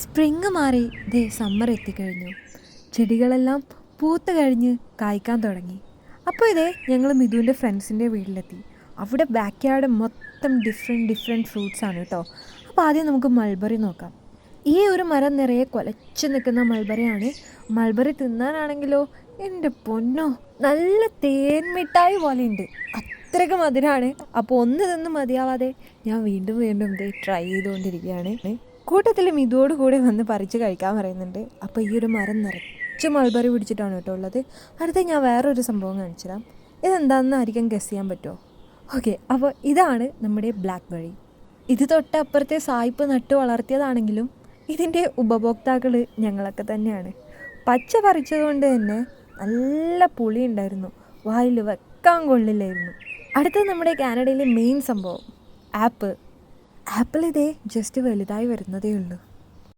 Spring മാറി ദേ summer എത്തിക്കഴിഞ്ഞു. ചെടികളെല്ലാം പൂത്ത് കഴിഞ്ഞ് കായ്ക്കാൻ തുടങ്ങി. അപ്പോൾ ഇതേ ഞങ്ങൾ മിഥുവിൻ്റെ ഫ്രണ്ട്സിൻ്റെ വീട്ടിലെത്തി. അവിടെ ബാക്ക് യാർഡ് മൊത്തം ഡിഫറെൻറ്റ് ഫ്രൂട്ട്സ് ആണ് കേട്ടോ. അപ്പോൾ ആദ്യം നമുക്ക് മൾബറി നോക്കാം. ഈ ഒരു മരം നിറയെ കുലച്ച് നിൽക്കുന്ന മൾബറിയാണ്. മൾബറി തിന്നാനാണെങ്കിലോ എൻ്റെ പൊന്നോ, നല്ല തേൻ മിഠായി പോലെ ഉണ്ട്, അത്രയ്ക്ക് മധുരമാണ്. അപ്പോൾ ഒന്ന് തിന്ന് മതിയാവാതെ ഞാൻ വീണ്ടും ഇതേ ട്രൈ ചെയ്തുകൊണ്ടിരിക്കുകയാണ്. കൂട്ടത്തിൽ മിതുവോട് കൂടെ വന്ന് പറിച്ച് കഴിക്കാൻ പറയുന്നുണ്ട്. അപ്പോൾ ഈ ഒരു മരം നിറച്ച് മൾബറി പിടിച്ചിട്ടാണ് കേട്ടോ ഉള്ളത്. അടുത്ത ഞാൻ വേറൊരു സംഭവം കാണിച്ചു തരാം. ഇതെന്താണെന്ന് ആയിരിക്കും ഗസ് ചെയ്യാൻ പറ്റുമോ? ഓക്കെ, അപ്പോൾ ഇതാണ് നമ്മുടെ ബ്ലാക്ക് ബെറി. ഇത് തൊട്ടപ്പുറത്തെ സായിപ്പ് നട്ട് വളർത്തിയതാണെങ്കിലും ഇതിൻ്റെ ഉപഭോക്താക്കൾ ഞങ്ങളൊക്കെ തന്നെയാണ്. പച്ച പറിച്ചതുകൊണ്ട് തന്നെ നല്ല പുളി ഉണ്ടായിരുന്നു, വായിൽ വെക്കാൻ കൊള്ളില്ലായിരുന്നു. അടുത്തത് നമ്മുടെ കാനഡയിലെ മെയിൻ സംഭവം ആപ്പിൾ. ആപ്പിൾ ഇതേ ജസ്റ്റ് വലുതായി വരുന്നതേ ഉള്ളൂ.